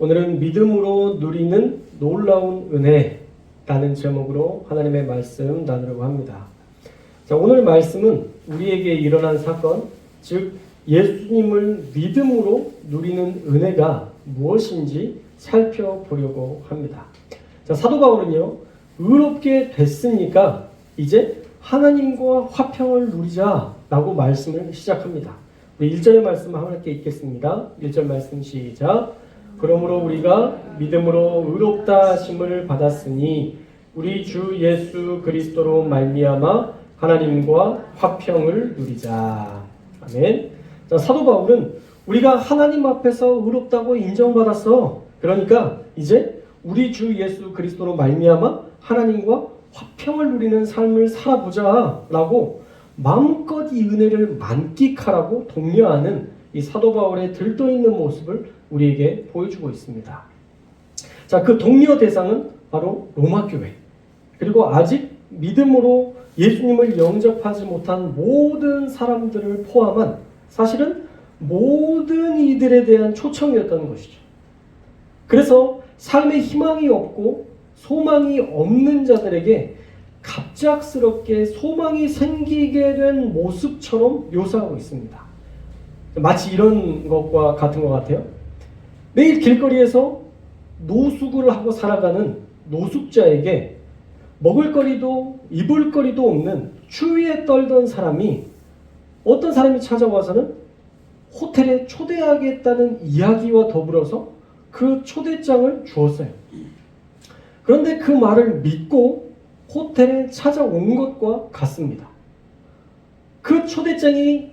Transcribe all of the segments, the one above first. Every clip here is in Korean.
오늘은 믿음으로 누리는 놀라운 은혜라는 제목으로 하나님의 말씀 나누려고 합니다. 자, 오늘 말씀은 우리에게 일어난 사건, 즉 예수님을 믿음으로 누리는 은혜가 무엇인지 살펴보려고 합니다. 자, 사도 바울은요, 의롭게 됐으니까 이제 하나님과 화평을 누리자라고 말씀을 시작합니다. 우리 1절의 말씀 함께 읽겠습니다. 1절 말씀 시작. 그러므로 우리가 믿음으로 의롭다 하심을 받았으니 우리 주 예수 그리스도로 말미암아 하나님과 화평을 누리자. 아멘. 자, 사도 바울은 우리가 하나님 앞에서 의롭다고 인정받았어. 그러니까 이제 우리 주 예수 그리스도로 말미암아 하나님과 화평을 누리는 삶을 살아보자 라고 마음껏 이 은혜를 만끽하라고 독려하는 이 사도 바울의 들떠있는 모습을 우리에게 보여주고 있습니다. 자, 그 독려 대상은 바로 로마 교회, 그리고 아직 믿음으로 예수님을 영접하지 못한 모든 사람들을 포함한 사실은 모든 이들에 대한 초청이었다는 것이죠. 그래서 삶에 희망이 없고 소망이 없는 자들에게 갑작스럽게 소망이 생기게 된 모습처럼 묘사하고 있습니다. 마치 이런 것과 같은 것 같아요. 매일 길거리에서 노숙을 하고 살아가는 노숙자에게 먹을거리도 입을거리도 없는 추위에 떨던 사람이 어떤 사람이 찾아와서는 호텔에 초대하겠다는 이야기와 더불어서 그 초대장을 주었어요. 그런데 그 말을 믿고 호텔에 찾아온 것과 같습니다. 그 초대장이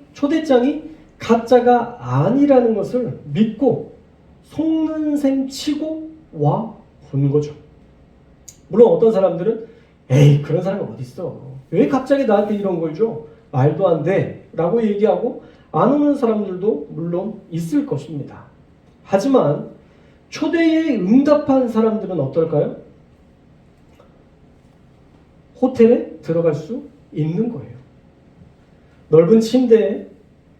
가짜가 아니라는 것을 믿고 속는 셈 치고 와 본 거죠. 물론 어떤 사람들은 에이, 그런 사람이 어딨어, 왜 갑자기 나한테 이런 걸 줘, 말도 안 돼 라고 얘기하고 안 오는 사람들도 물론 있을 것입니다. 하지만 초대에 응답한 사람들은 어떨까요? 호텔에 들어갈 수 있는 거예요. 넓은 침대에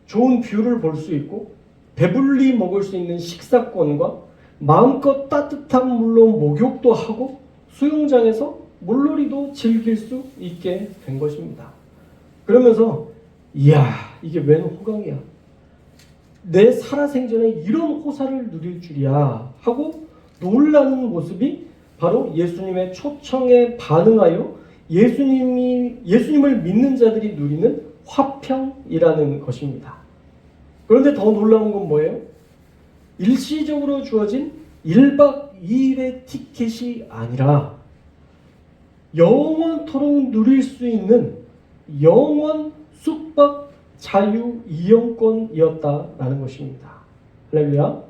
좋은 뷰를 볼 수 있고 배불리 먹을 수 있는 식사권과 마음껏 따뜻한 물로 목욕도 하고 수영장에서 물놀이도 즐길 수 있게 된 것입니다. 그러면서 이야, 이게 웬 호강이야, 내 살아생전에 이런 호사를 누릴 줄이야 하고 놀라는 모습이 바로 예수님의 초청에 반응하여 예수님을 믿는 자들이 누리는 화평이라는 것입니다. 그런데 더 놀라운 건 뭐예요? 일시적으로 주어진 1박 2일의 티켓이 아니라 영원토록 누릴 수 있는 영원 숙박 자유 이용권이었다라는 것입니다. 할렐루야.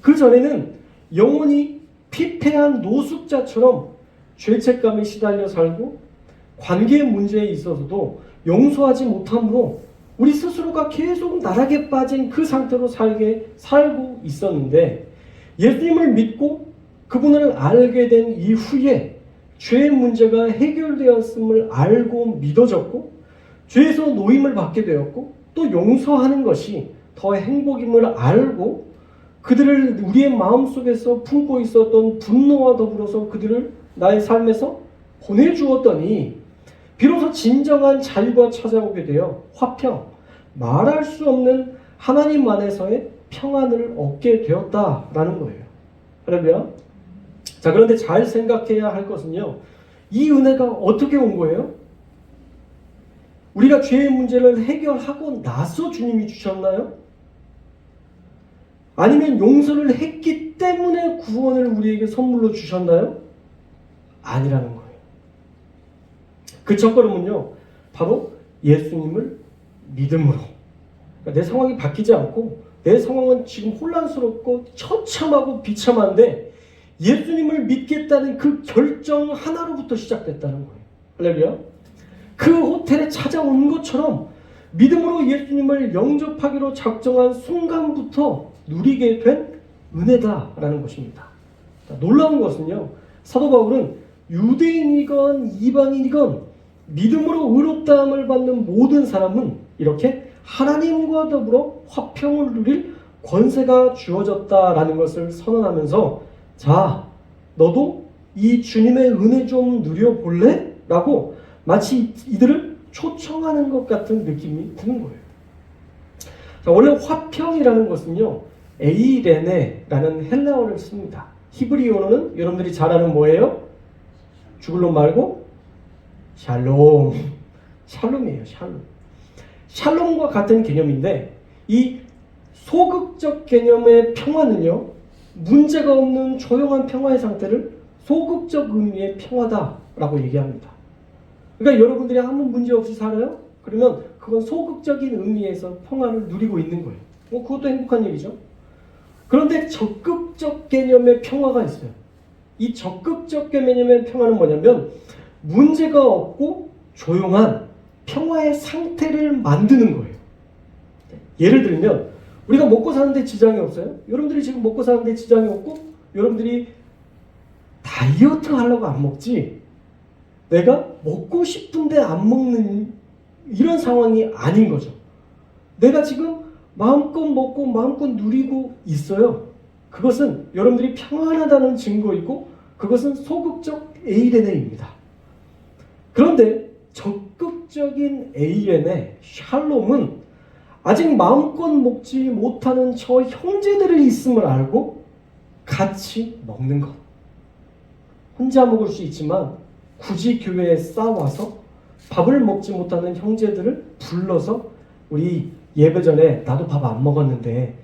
그 전에는 영원히 피폐한 노숙자처럼 죄책감에 시달려 살고 관계 문제에 있어서도 용서하지 못함으로 우리 스스로가 계속 나락에 빠진 그 상태로 살고 있었는데, 예수님을 믿고 그분을 알게 된 이후에 죄의 문제가 해결되었음을 알고 믿어졌고 죄에서 노임을 받게 되었고 또 용서하는 것이 더 행복임을 알고 그들을 우리의 마음속에서 품고 있었던 분노와 더불어서 그들을 나의 삶에서 보내주었더니 비로소 진정한 자유가 찾아오게 되어 화평, 말할 수 없는 하나님 안에서의 평안을 얻게 되었다라는 거예요. 할렐루야. 자, 그런데 잘 생각해야 할 것은요, 이 은혜가 어떻게 온 거예요? 우리가 죄의 문제를 해결하고 나서 주님이 주셨나요? 아니면 용서를 했기 때문에 구원을 우리에게 선물로 주셨나요? 아니라는 거예요. 그 첫걸음은요, 바로 예수님을 믿음으로. 그러니까 내 상황이 바뀌지 않고 내 상황은 지금 혼란스럽고 처참하고 비참한데 예수님을 믿겠다는 그 결정 하나로부터 시작됐다는 거예요. 할렐루야. 그 호텔에 찾아온 것처럼 믿음으로 예수님을 영접하기로 작정한 순간부터 누리게 된 은혜다라는 것입니다. 놀라운 것은요, 사도 바울은 유대인이건 이방인이건 믿음으로 의롭다함을 받는 모든 사람은 이렇게 하나님과 더불어 화평을 누릴 권세가 주어졌다라는 것을 선언하면서 자, 너도 이 주님의 은혜 좀 누려볼래? 라고 마치 이들을 초청하는 것 같은 느낌이 드는 거예요. 자, 원래 화평이라는 것은요, 에이레네라는 헬라어를 씁니다. 히브리어로는 여러분들이 잘 아는 뭐예요? 죽을 놈 말고 샬롬. 샬롬이에요. 샬롬. 샬롬과 같은 개념인데 이 소극적 개념의 평화는요, 문제가 없는 조용한 평화의 상태를 소극적 의미의 평화다라고 얘기합니다. 그러니까 여러분들이 아무 문제 없이 살아요? 그러면 그건 소극적인 의미에서 평화를 누리고 있는 거예요. 그것도 행복한 일이죠. 그런데 적극적 개념의 평화가 있어요. 이 적극적 개념의 평화는 뭐냐면 문제가 없고 조용한 평화의 상태를 만드는 거예요. 예를 들면 우리가 먹고 사는데 지장이 없어요? 여러분들이 지금 먹고 사는데 지장이 없고 여러분들이 다이어트 하려고 안 먹지 내가 먹고 싶은데 안 먹는 이런 상황이 아닌 거죠. 내가 지금 마음껏 먹고 마음껏 누리고 있어요. 그것은 여러분들이 평안하다는 증거이고 그것은 소극적 에이레네입니다. 그런데 적극적인 에이레네, 샬롬은 아직 마음껏 먹지 못하는 저 형제들이 있음을 알고 같이 먹는 것. 혼자 먹을 수 있지만 굳이 교회에 싸와서 밥을 먹지 못하는 형제들을 불러서 우리 예배 전에 나도 밥 안 먹었는데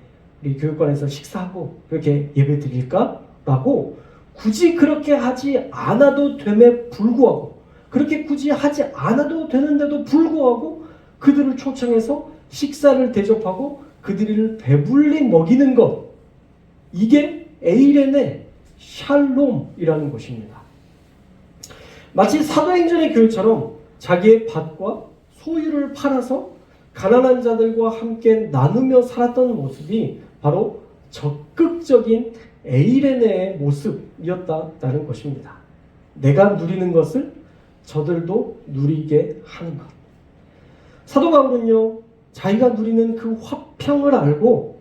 우리 교육관에서 식사하고 그렇게 예배 드릴까? 라고 굳이 그렇게 하지 않아도 됨에 불구하고 그렇게 굳이 하지 않아도 되는데도 불구하고 그들을 초청해서 식사를 대접하고 그들을 배불리 먹이는 것, 이게 에이레네 샬롬이라는 것입니다. 마치 사도행전의 교회처럼 자기의 밭과 소유를 팔아서 가난한 자들과 함께 나누며 살았던 모습이 바로 적극적인 에이레네의 모습이었다는 것입니다. 내가 누리는 것을 저들도 누리게 하는 것. 사도 바울은요, 자기가 누리는 그 화평을 알고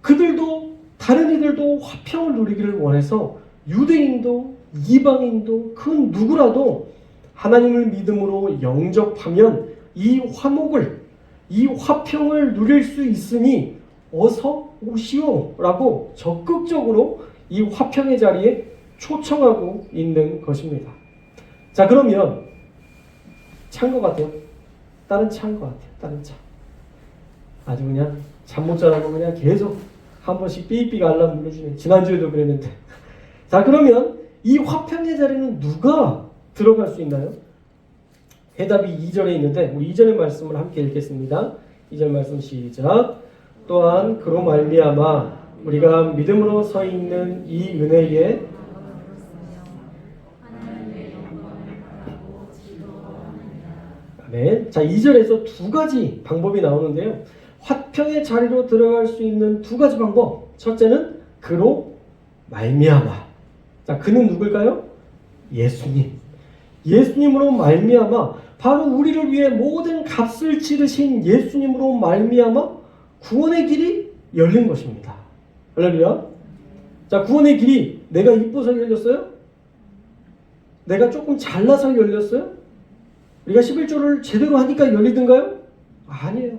그들도 다른 이들도 화평을 누리기를 원해서 유대인도 이방인도 그 누구라도 하나님을 믿음으로 영접하면 이 화목을 이 화평을 누릴 수 있으니 어서 오시오 라고 적극적으로 이 화평의 자리에 초청하고 있는 것입니다. 자, 그러면 차인 것 같아요. 다른 차인 것 같아요. 다른 차. 아주 그냥 잠 못 자라고 그냥 계속 한 번씩 삐삐 알람 눌러주네. 지난주에도 그랬는데. 자, 그러면 이 화평의 자리는 누가 들어갈 수 있나요? 해답이 2절에 있는데 우리 2절의 말씀을 함께 읽겠습니다. 2절 말씀 시작. 또한 그로 말미암아 우리가 믿음으로 서 있는 이 은혜에 아멘. 자, 2절에서 두 가지 방법이 나오는데요. 화평의 자리로 들어갈 수 있는 두 가지 방법. 첫째는 그로 말미암아. 자, 그는 누굴까요? 예수님. 예수님으로 말미암아 바로 우리를 위해 모든 값을 치르신 예수님으로 말미암아 구원의 길이 열린 것입니다. 할렐루야. 자, 구원의 길이 내가 이뻐서 열렸어요? 내가 조금 잘나서 열렸어요? 우리가 11조를 제대로 하니까 열리던가요? 아니에요.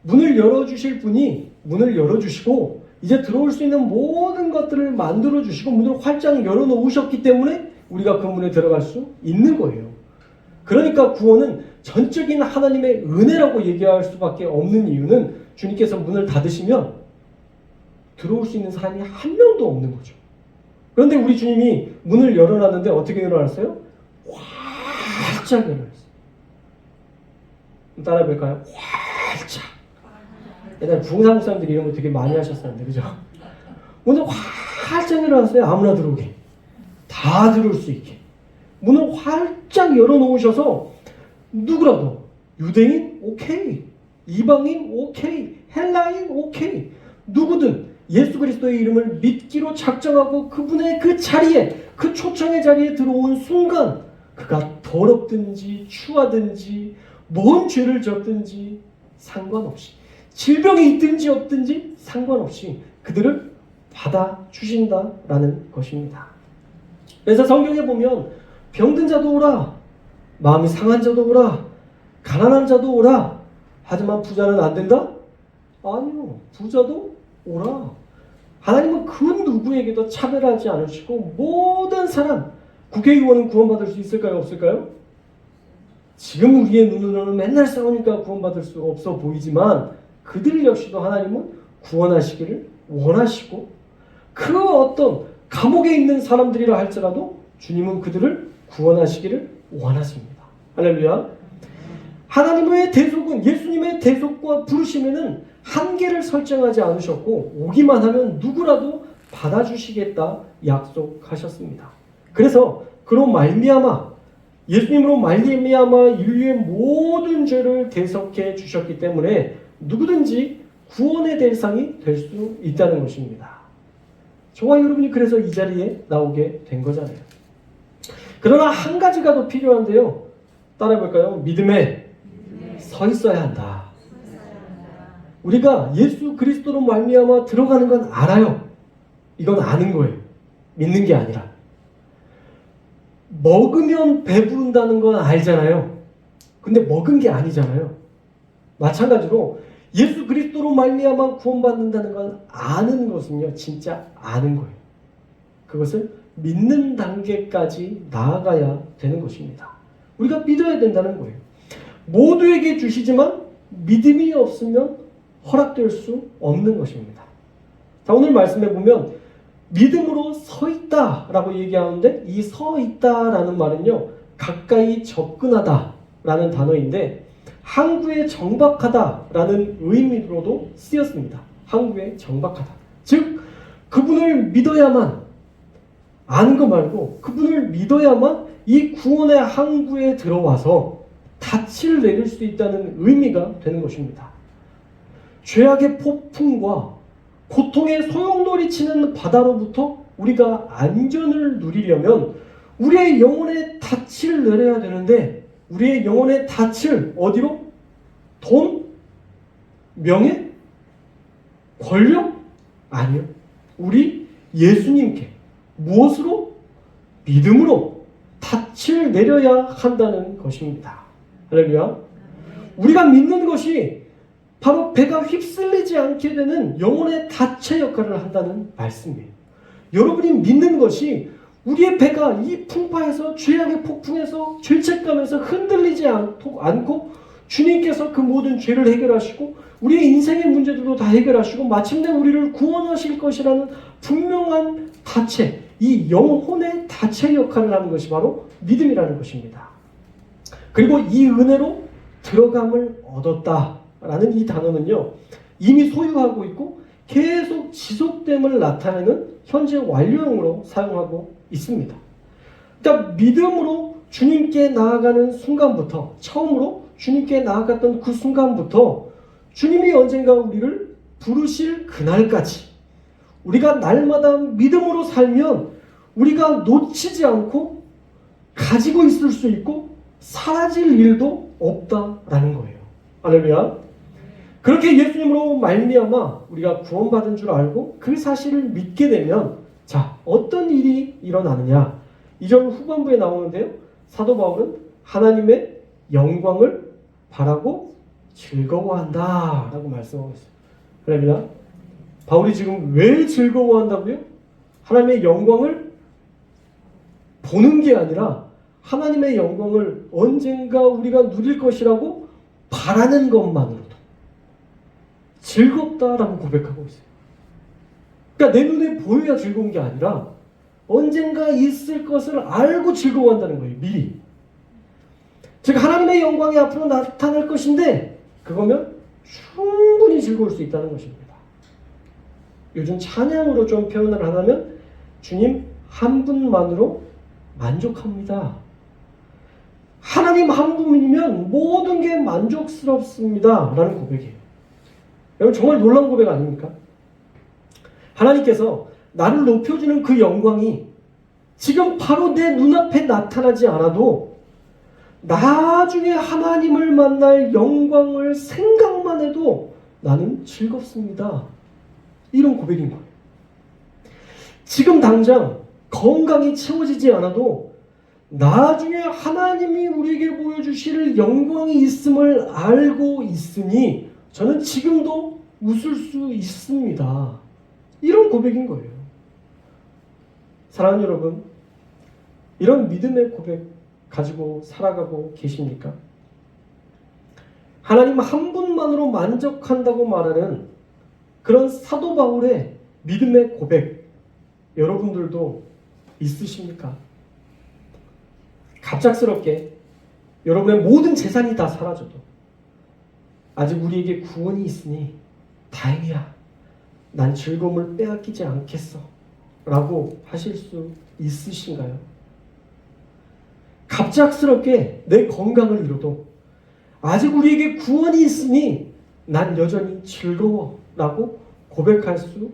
문을 열어주실 분이 문을 열어주시고 이제 들어올 수 있는 모든 것들을 만들어주시고 문을 활짝 열어놓으셨기 때문에 우리가 그 문에 들어갈 수 있는 거예요. 그러니까 구원은 전적인 하나님의 은혜라고 얘기할 수밖에 없는 이유는 주님께서 문을 닫으시면 들어올 수 있는 사람이 한 명도 없는 거죠. 그런데 우리 주님이 문을 열어놨는데 어떻게 열어놨어요? 활짝 열어놨어요. 따라해 볼까요? 활짝. 옛날에 부흥사목 사람들이 이런 거 되게 많이 하셨었는데, 그죠? 문을 활짝 열어놨어요. 아무나 들어오게. 다 들어올 수 있게. 문을 활짝 열어놓으셔서 누구라도 유대인 오케이, 이방인 오케이, 헬라인 오케이, 누구든 예수 그리스도의 이름을 믿기로 작정하고 그분의 그 자리에, 그 초청의 자리에 들어온 순간 그가 더럽든지 추하든지 뭔 죄를 졌든지 상관없이 질병이 있든지 없든지 상관없이 그들을 받아주신다라는 것입니다. 그래서 성경에 보면 병든 자도 오라, 마음이 상한 자도 오라, 가난한 자도 오라, 하지만 부자는 안 된다? 아니요, 부자도 오라. 하나님은 그 누구에게도 차별하지 않으시고 모든 사람, 국회의원은 구원받을 수 있을까요? 없을까요? 지금 우리의 눈으로는 맨날 싸우니까 구원받을 수 없어 보이지만 그들 역시도 하나님은 구원하시기를 원하시고 그 어떤 감옥에 있는 사람들이라 할지라도 주님은 그들을 구원하시기를 원하십니다. 할렐루야. 하나님의 대속은 예수님의 대속과 부르심에는 한계를 설정하지 않으셨고 오기만 하면 누구라도 받아주시겠다 약속하셨습니다. 그래서 그로 말미암아 예수님으로 말미암아 인류의 모든 죄를 대속해 주셨기 때문에 누구든지 구원의 대상이 될 수 있다는 것입니다. 저와 여러분이 그래서 이 자리에 나오게 된 거잖아요. 그러나 한 가지가 더 필요한데요. 따라해볼까요? 믿음에 서 있어야 한다. 우리가 예수 그리스도로 말미암아 들어가는 건 알아요. 이건 아는 거예요. 믿는 게 아니라. 먹으면 배부른다는 건 알잖아요. 근데 먹은 게 아니잖아요. 마찬가지로 예수 그리스도로 말미암아 구원받는다는 건 아는 것은요. 진짜 아는 거예요. 그것을 믿는 단계까지 나아가야 되는 것입니다. 우리가 믿어야 된다는 거예요. 모두에게 주시지만 믿음이 없으면 허락될 수 없는 것입니다. 자, 오늘 말씀해 보면 믿음으로 서 있다라고 얘기하는데 이 서 있다라는 말은요. 가까이 접근하다라는 단어인데 항구에 정박하다라는 의미로도 쓰였습니다. 항구에 정박하다. 즉 그분을 믿어야만 아는 거 말고 그분을 믿어야만 이 구원의 항구에 들어와서 닻을 내릴 수 있다는 의미가 되는 것입니다. 죄악의 폭풍과 고통의 소용돌이치는 바다로부터 우리가 안전을 누리려면 우리의 영혼의 닻을 내려야 되는데 우리의 영혼의 닻을 어디로? 돈? 명예? 권력? 아니요. 우리 예수님께 무엇으로? 믿음으로 닻을 내려야 한다는 것입니다. 할렐루야. 우리가 믿는 것이 바로 배가 휩쓸리지 않게 되는 영혼의 닻의 역할을 한다는 말씀이에요. 여러분이 믿는 것이 우리의 배가 이 풍파에서 죄악의 폭풍에서 죄책감에서 흔들리지 않고 주님께서 그 모든 죄를 해결하시고 우리의 인생의 문제들도 다 해결하시고 마침내 우리를 구원하실 것이라는 분명한 닻의 이 영혼의 닻의 역할을 하는 것이 바로 믿음이라는 것입니다. 그리고 이 은혜로 들어감을 얻었다라는 이 단어는요. 이미 소유하고 있고 계속 지속됨을 나타내는 현재 완료형으로 사용하고 있습니다. 그러니까 믿음으로 주님께 나아가는 순간부터 처음으로 주님께 나아갔던 그 순간부터 주님이 언젠가 우리를 부르실 그날까지 우리가 날마다 믿음으로 살면 우리가 놓치지 않고 가지고 있을 수 있고 사라질 일도 없다라는 거예요. 할렐루야. 그렇게 예수님으로 말미암아 우리가 구원받은 줄 알고 그 사실을 믿게 되면 자 어떤 일이 일어나느냐 2절 후반부에 나오는데요. 사도 바울은 하나님의 영광을 바라고 즐거워한다 라고 말씀하고 있어요. 할렐루야. 바울이 지금 왜 즐거워한다고요? 하나님의 영광을 보는 게 아니라 하나님의 영광을 언젠가 우리가 누릴 것이라고 바라는 것만으로도 즐겁다라고 고백하고 있어요. 그러니까 내 눈에 보여야 즐거운 게 아니라 언젠가 있을 것을 알고 즐거워한다는 거예요. 미리. 즉 하나님의 영광이 앞으로 나타날 것인데 그거면 충분히 즐거울 수 있다는 것입니다. 요즘 찬양으로 좀 표현을 하자면 주님 한 분만으로 만족합니다. 하나님 한 분이면 모든 게 만족스럽습니다. 라는 고백이에요. 여러분 정말 놀라운 고백 아닙니까? 하나님께서 나를 높여주는 그 영광이 지금 바로 내 눈앞에 나타나지 않아도 나중에 하나님을 만날 영광을 생각만 해도 나는 즐겁습니다. 이런 고백인 거예요. 지금 당장 건강이 채워지지 않아도 나중에 하나님이 우리에게 보여주실 영광이 있음을 알고 있으니 저는 지금도 웃을 수 있습니다. 이런 고백인 거예요. 사랑하는 여러분, 이런 믿음의 고백 가지고 살아가고 계십니까? 하나님 한 분만으로 만족한다고 말하는 그런 사도 바울의 믿음의 고백, 여러분들도 있으십니까? 갑작스럽게 여러분의 모든 재산이 다 사라져도 아직 우리에게 구원이 있으니 다행이야. 난 즐거움을 빼앗기지 않겠어. 라고 하실 수 있으신가요? 갑작스럽게 내 건강을 잃어도 아직 우리에게 구원이 있으니 난 여전히 즐거워. 라고 고백할 수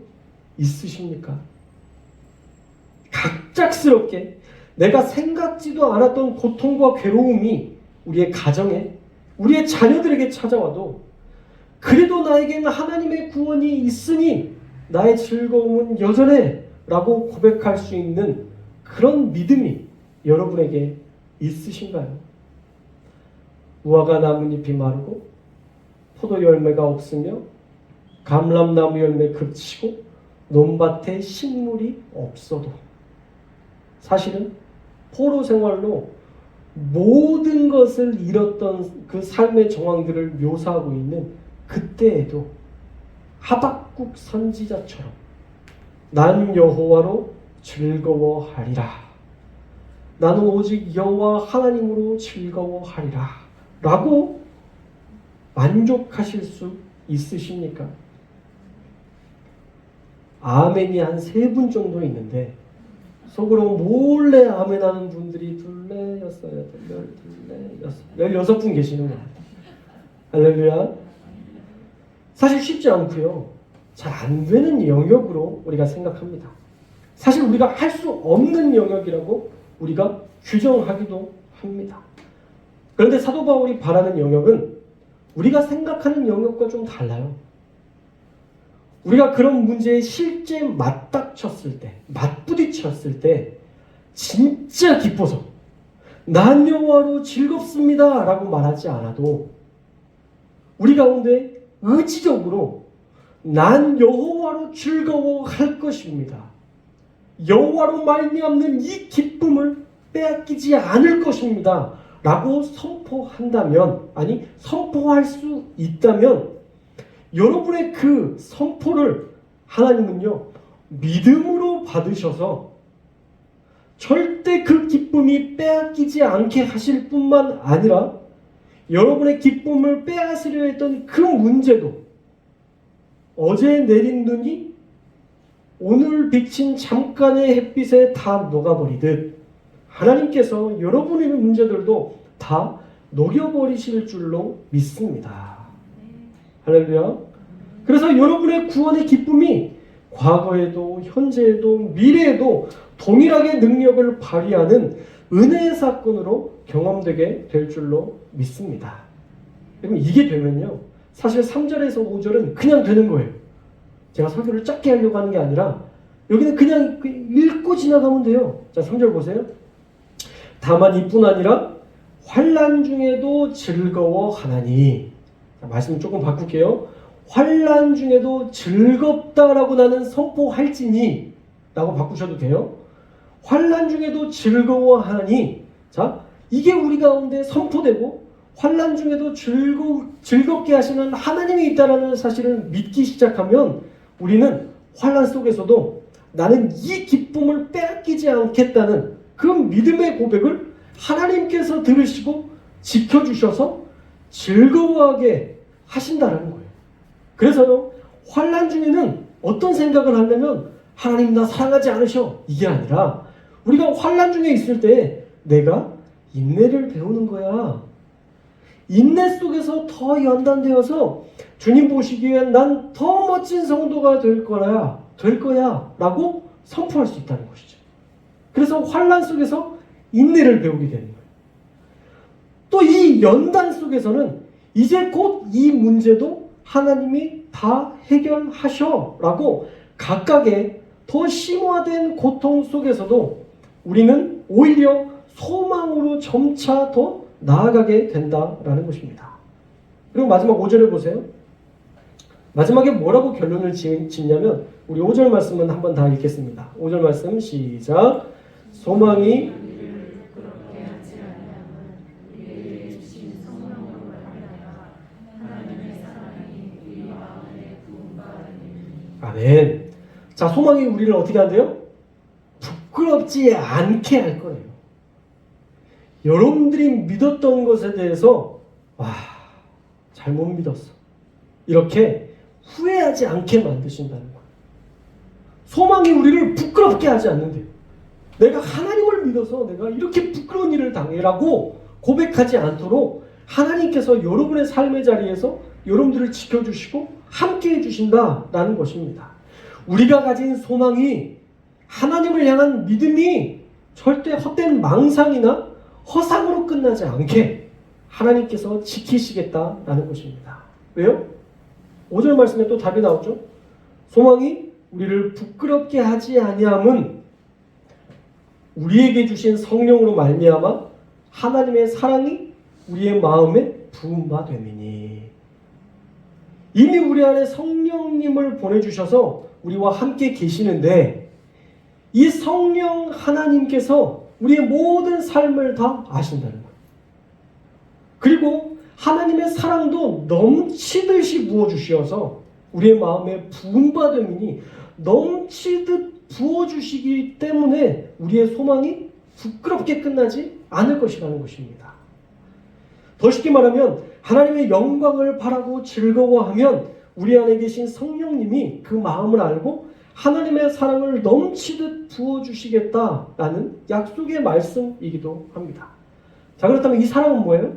있으십니까? 갑작스럽게 내가 생각지도 않았던 고통과 괴로움이 우리의 가정에, 우리의 자녀들에게 찾아와도 그래도 나에게는 하나님의 구원이 있으니 나의 즐거움은 여전해 라고 고백할 수 있는 그런 믿음이 여러분에게 있으신가요? 무화과 나뭇잎이 마르고 포도 열매가 없으며 감람나무 열매 그치고 논밭에 식물이 없어도 사실은 포로 생활로 모든 것을 잃었던 그 삶의 정황들을 묘사하고 있는 그때에도 하박국 선지자처럼 난 여호와로 즐거워하리라. 나는 오직 여호와 하나님으로 즐거워하리라. 라고 만족하실 수 있으십니까? 아멘이 한 3분 정도 있는데 속으로 몰래 아멘하는 분들이 둘레, 여섯, 여덟, 둘레, 여섯, 16분 계시는 거예요. 할렐루야. 사실 쉽지 않고요. 잘 안 되는 영역으로 우리가 생각합니다. 사실 우리가 할 수 없는 영역이라고 우리가 규정하기도 합니다. 그런데 사도 바울이 바라는 영역은 우리가 생각하는 영역과 좀 달라요. 우리가 그런 문제에 실제 맞닥쳤을 때, 맞부딪혔을 때 진짜 기뻐서 난 여호와로 즐겁습니다 라고 말하지 않아도 우리 가운데 의지적으로 난 여호와로 즐거워할 것입니다. 여호와로 말미암는 이 기쁨을 빼앗기지 않을 것입니다 라고 선포한다면, 아니 선포할 수 있다면 여러분의 그 선포를 하나님은요 믿음으로 받으셔서 절대 그 기쁨이 빼앗기지 않게 하실 뿐만 아니라 여러분의 기쁨을 빼앗으려 했던 그 문제도 어제 내린 눈이 오늘 비친 잠깐의 햇빛에 다 녹아버리듯 하나님께서 여러분의 문제들도 다 녹여버리실 줄로 믿습니다. 할렐루야. 그래서 여러분의 구원의 기쁨이 과거에도 현재에도 미래에도 동일하게 능력을 발휘하는 은혜의 사건으로 경험되게 될 줄로 믿습니다. 그럼 이게 되면요 사실 3절에서 5절은 그냥 되는 거예요. 제가 설교를 짧게 하려고 하는 게 아니라 여기는 그냥 읽고 지나가면 돼요. 자, 3절 보세요. 다만 이뿐 아니라 환난 중에도 즐거워하나니. 자, 말씀 조금 바꿀게요. 환난 중에도 즐겁다라고 나는 선포할지니 라고 바꾸셔도 돼요. 환난 중에도 즐거워하니. 자, 이게 우리 가운데 선포되고 환난 중에도 즐겁게 하시는 하나님이 있다는 사실을 믿기 시작하면 우리는 환난 속에서도 나는 이 기쁨을 빼앗기지 않겠다는 그 믿음의 고백을 하나님께서 들으시고 지켜주셔서 즐거워하게 하신다는 거예요. 그래서요 환난 중에는 어떤 생각을 하려면 하나님 나 사랑하지 않으셔 이게 아니라 우리가 환난 중에 있을 때 내가 인내를 배우는 거야. 인내 속에서 더 연단되어서 주님 보시기엔 난 더 멋진 성도가 될 거야 라고 선포할 수 있다는 것이죠. 그래서 환난 속에서 인내를 배우게 되는 거예요. 또 이 연단 속에서는 이제 곧 이 문제도 하나님이 다 해결하셔 라고 각각의 더 심화된 고통 속에서도 우리는 오히려 소망으로 점차 더 나아가게 된다라는 것입니다. 그리고 마지막 5절에 보세요. 마지막에 뭐라고 결론을 짓냐면 우리 5절 말씀은 한번 다 읽겠습니다. 5절 말씀 시작. 소망이 아멘. 자, 소망이 우리를 어떻게 한대요? 부끄럽지 않게 할 거예요. 여러분들이 믿었던 것에 대해서 잘못 믿었어. 이렇게 후회하지 않게 만드신다는 거예요. 소망이 우리를 부끄럽게 하지 않는데요. 내가 하나님을 믿어서 내가 이렇게 부끄러운 일을 당해라고 고백하지 않도록 하나님께서 여러분의 삶의 자리에서 여러분들을 지켜주시고 함께해 주신다라는 것입니다. 우리가 가진 소망이 하나님을 향한 믿음이 절대 헛된 망상이나 허상으로 끝나지 않게 하나님께서 지키시겠다라는 것입니다. 왜요? 5절 말씀에 또 답이 나오죠. 소망이 우리를 부끄럽게 하지 아니함은 우리에게 주신 성령으로 말미암아 하나님의 사랑이 우리의 마음에 부은 바 됨이니. 이미 우리 안에 성령님을 보내주셔서 우리와 함께 계시는데 이 성령 하나님께서 우리의 모든 삶을 다 아신다는 거예요. 그리고 하나님의 사랑도 넘치듯이 부어주셔서 우리의 마음에 부은 바 됨이니 넘치듯 부어주시기 때문에 우리의 소망이 부끄럽게 끝나지 않을 것이라는 것입니다. 더 쉽게 말하면 하나님의 영광을 바라고 즐거워하면 우리 안에 계신 성령님이 그 마음을 알고 하나님의 사랑을 넘치듯 부어주시겠다라는 약속의 말씀이기도 합니다. 자, 그렇다면 이 사랑은 뭐예요?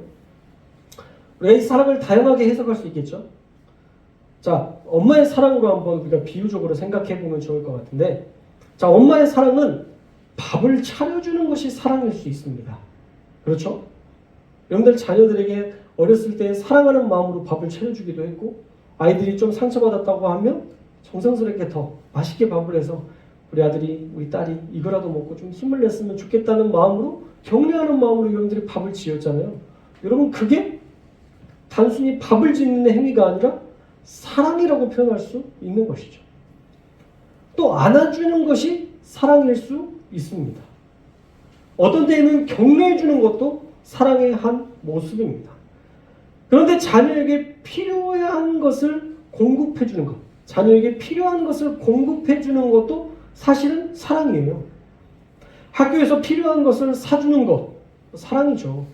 우리가 이 사랑을 다양하게 해석할 수 있겠죠? 자, 엄마의 사랑으로 한번 우리가 비유적으로 생각해 보면 좋을 것 같은데, 자, 엄마의 사랑은 밥을 차려주는 것이 사랑일 수 있습니다. 그렇죠? 여러분들 자녀들에게 어렸을 때 사랑하는 마음으로 밥을 차려주기도 했고, 아이들이 좀 상처받았다고 하면 정성스럽게 더 맛있게 밥을 해서 우리 아들이, 우리 딸이 이거라도 먹고 좀 힘을 냈으면 좋겠다는 마음으로, 격려하는 마음으로 여러분들이 밥을 지었잖아요. 여러분, 그게 단순히 밥을 짓는 행위가 아니라 사랑이라고 표현할 수 있는 것이죠. 또 안아주는 것이 사랑일 수 있습니다. 어떤 때에는 격려해주는 것도 사랑의 한 모습입니다. 그런데 자녀에게 필요한 것을 공급해주는 것, 자녀에게 필요한 것을 공급해주는 것도 사실은 사랑이에요. 학교에서 필요한 것을 사주는 것, 사랑이죠.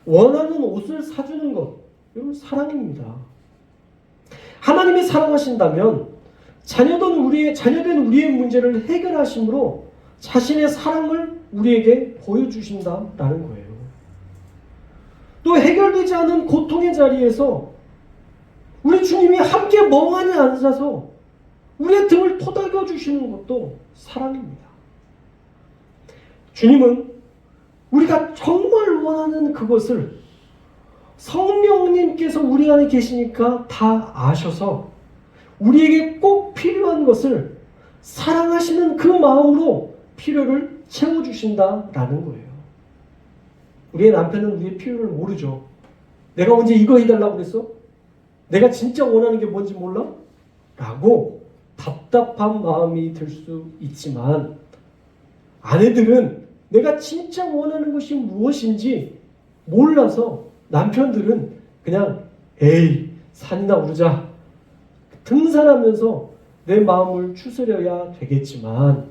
원하는 옷을 사주는 것, 이건 사랑입니다. 하나님이 사랑하신다면 자녀된 우리의 문제를 해결하심으로 자신의 사랑을 우리에게 보여주신다라는 거예요. 또 해결되지 않은 고통의 자리에서 우리 주님이 함께 멍하니 앉아서 우리의 등을 토닥여 주시는 것도 사랑입니다. 주님은 우리가 정말 원하는 그것을 성령님께서 우리 안에 계시니까 다 아셔서 우리에게 꼭 필요한 것을 사랑하시는 그 마음으로 필요를 채워주신다라는 거예요. 우리의 남편은 우리의 필요를 모르죠. 내가 언제 이거 해달라고 그랬어? 내가 진짜 원하는 게 뭔지 몰라? 라고 답답한 마음이 들 수 있지만 아내들은 내가 진짜 원하는 것이 무엇인지 몰라서 남편들은 그냥 에이 산이나 오르자 등산하면서 내 마음을 추스려야 되겠지만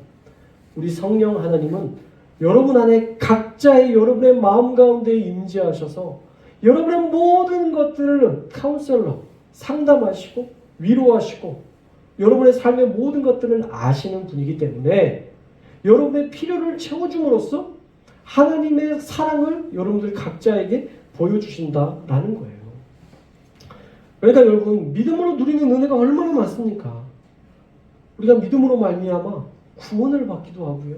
우리 성령 하나님은 여러분 안에 각자의 여러분의 마음 가운데 임재하셔서 여러분의 모든 것들을 카운셀러 상담하시고 위로하시고 여러분의 삶의 모든 것들을 아시는 분이기 때문에 여러분의 필요를 채워줌으로써 하나님의 사랑을 여러분들 각자에게 보여주신다라는 거예요. 그러니까 여러분 믿음으로 누리는 은혜가 얼마나 많습니까? 우리가 믿음으로 말미암아 구원을 받기도 하고요.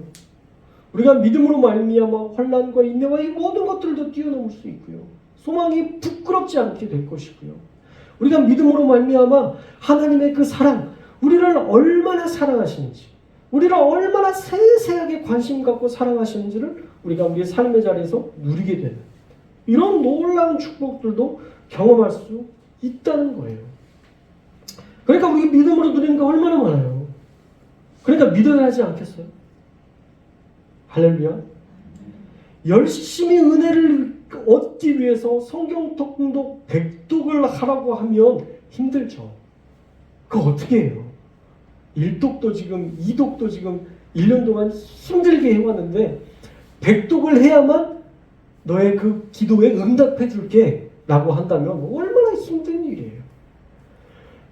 우리가 믿음으로 말미암아 환난과 인내와 이 모든 것들도 뛰어넘을 수 있고요. 소망이 부끄럽지 않게 될 것이고요. 우리가 믿음으로 말미암아 하나님의 그 사랑, 우리를 얼마나 사랑하시는지, 우리를 얼마나 세세하게 관심 갖고 사랑하시는지를 우리가 우리의 삶의 자리에서 누리게 되는 이런 놀라운 축복들도 경험할 수 있다는 거예요. 그러니까 우리 믿음으로 누리는 게 얼마나 많아요. 그러니까 믿어야 하지 않겠어요? 할렐루야. 열심히 은혜를 얻기 위해서 성경 통독 100독을 하라고 하면 힘들죠. 그거 어떻게 해요? 1독도 지금 2독도 지금 1년 동안 힘들게 해왔는데 100독을 해야만 너의 그 기도에 응답해 줄게 라고 한다면 얼마나 힘든 일이에요.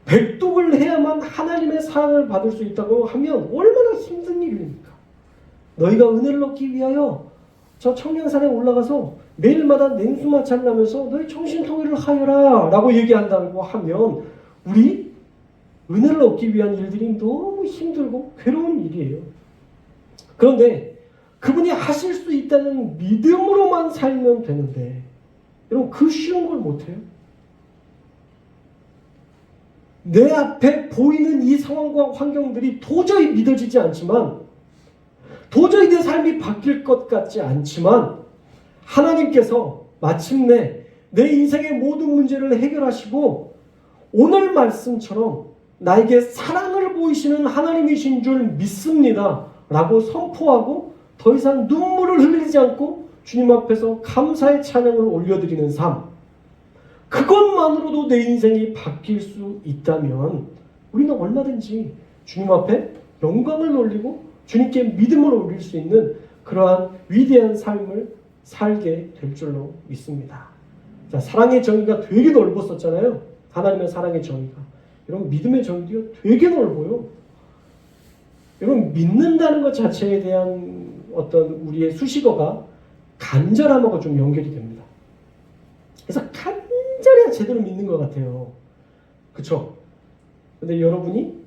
100독을 해야만 하나님의 사랑을 받을 수 있다고 하면 얼마나 힘든 일입니까? 너희가 은혜를 얻기 위하여 저 청량산에 올라가서 매일마다 냉수마차를 하면서 너희 정신통일을 하여라 라고 얘기한다고 하면 우리 은혜를 얻기 위한 일들이 너무 힘들고 괴로운 일이에요. 그런데 그분이 하실 수 있다는 믿음으로만 살면 되는데 여러분 그 쉬운 걸 못해요? 내 앞에 보이는 이 상황과 환경들이 도저히 믿어지지 않지만 도저히 내 삶이 바뀔 것 같지 않지만 하나님께서 마침내 내 인생의 모든 문제를 해결하시고 오늘 말씀처럼 나에게 사랑을 보이시는 하나님이신 줄 믿습니다 라고 선포하고 더 이상 눈물을 흘리지 않고 주님 앞에서 감사의 찬양을 올려드리는 삶, 그것만으로도 내 인생이 바뀔 수 있다면 우리는 얼마든지 주님 앞에 영광을 올리고 주님께 믿음을 올릴 수 있는 그러한 위대한 삶을 살게 될 줄로 믿습니다. 자, 사랑의 정의가 되게 넓었었잖아요. 하나님의 사랑의 정의가. 여러분 믿음의 정의도 되게 넓어요. 여러분 믿는다는 것 자체에 대한 어떤 우리의 수식어가 간절함하고 좀 연결이 됩니다. 그래서 간절해야 제대로 믿는 것 같아요. 그렇죠? 근데 여러분이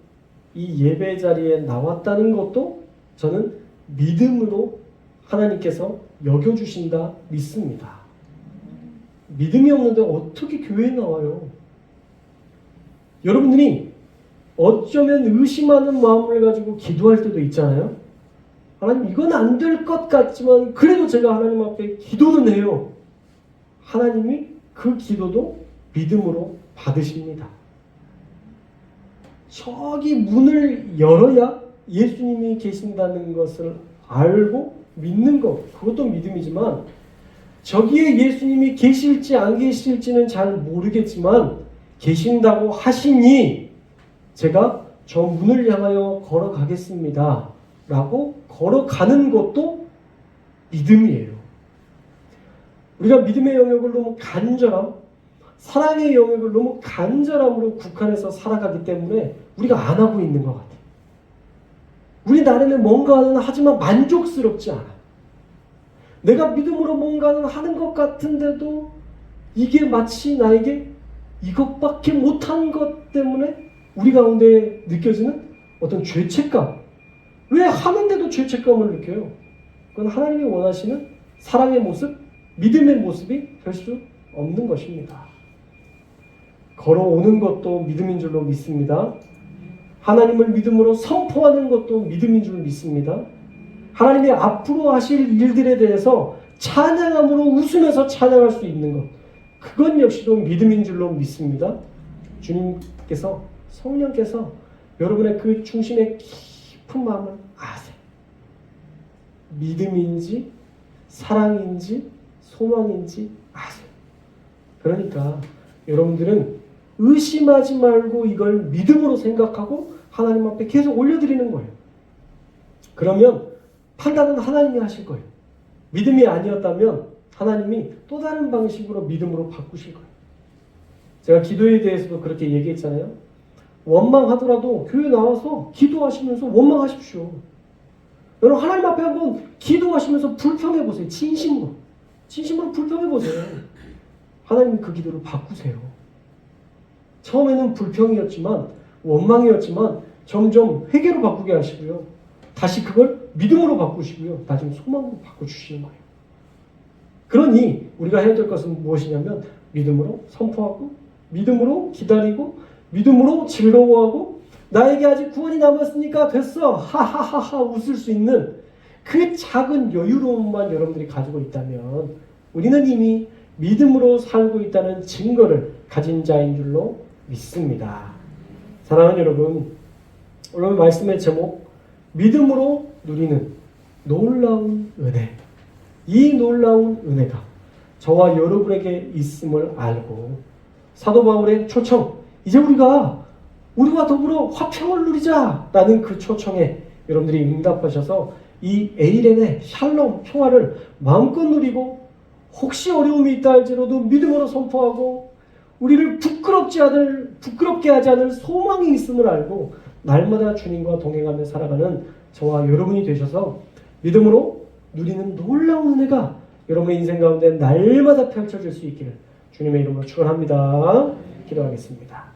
이 예배 자리에 나왔다는 것도 저는 믿음으로 하나님께서 여겨주신다 믿습니다. 믿음이 없는데 어떻게 교회에 나와요? 여러분들이 어쩌면 의심하는 마음을 가지고 기도할 때도 있잖아요. 하나님 이건 안 될 것 같지만 그래도 제가 하나님 앞에 기도는 해요. 하나님이 그 기도도 믿음으로 받으십니다. 저기 문을 열어야 예수님이 계신다는 것을 알고 믿는 것, 그것도 믿음이지만 저기에 예수님이 계실지 안 계실지는 잘 모르겠지만 계신다고 하시니 제가 저 문을 향하여 걸어가겠습니다 라고 걸어가는 것도 믿음이에요. 우리가 믿음의 영역을 너무 간절함, 사랑의 영역을 너무 간절함으로 국한해서 살아가기 때문에 우리가 안 하고 있는 것 같아요. 우리 나름의 뭔가는 하지만 만족스럽지 않아. 내가 믿음으로 뭔가는 하는 것 같은데도 이게 마치 나에게 이것밖에 못한 것 때문에 우리 가운데 느껴지는 어떤 죄책감. 왜 하는데도 죄책감을 느껴요? 그건 하나님이 원하시는 사랑의 모습, 믿음의 모습이 될 수 없는 것입니다. 걸어오는 것도 믿음인 줄로 믿습니다. 하나님을 믿음으로 선포하는 것도 믿음인 줄 믿습니다. 하나님이 앞으로 하실 일들에 대해서 찬양함으로 웃으면서 찬양할 수 있는 것, 그건 역시도 믿음인 줄로 믿습니다. 주님께서, 성령께서 여러분의 그 중심의 깊은 마음을 아세요. 믿음인지 사랑인지 소망인지 아세요. 그러니까 여러분들은 의심하지 말고 이걸 믿음으로 생각하고 하나님 앞에 계속 올려드리는 거예요. 그러면 판단은 하나님이 하실 거예요. 믿음이 아니었다면 하나님이 또 다른 방식으로 믿음으로 바꾸실 거예요. 제가 기도에 대해서도 그렇게 얘기했잖아요. 원망하더라도 교회 나와서 기도하시면서 원망하십시오. 여러분 하나님 앞에 한번 기도하시면서 불평해 보세요. 진심으로 불평해 보세요. 하나님이 그 기도를 바꾸세요. 처음에는 불평이었지만 원망이었지만 점점 회개로 바꾸게 하시고요. 다시 그걸 믿음으로 바꾸시고요. 나중에 소망으로 바꿔주시는 거예요. 그러니 우리가 해야 될 것은 무엇이냐면 믿음으로 선포하고 믿음으로 기다리고 믿음으로 즐거워하고 나에게 아직 구원이 남았으니까 됐어 하하하하 웃을 수 있는 그 작은 여유로움만 여러분들이 가지고 있다면 우리는 이미 믿음으로 살고 있다는 증거를 가진 자인 줄로 믿습니다. 사랑하는 여러분, 오늘 말씀의 제목 믿음으로 누리는 놀라운 은혜. 이 놀라운 은혜가 저와 여러분에게 있음을 알고 사도 바울의 초청, 이제 우리와 더불어 화평을 누리자라는 그 초청에 여러분들이 응답하셔서 이 에이렌의 샬롬 평화를 마음껏 누리고 혹시 어려움이 있다 할지라도 믿음으로 선포하고 우리를 부끄럽게 하지 않을 소망이 있음을 알고 날마다 주님과 동행하며 살아가는 저와 여러분이 되셔서 믿음으로 누리는 놀라운 은혜가 여러분의 인생 가운데 날마다 펼쳐질 수 있기를 주님의 이름으로 축원합니다. 기도하겠습니다.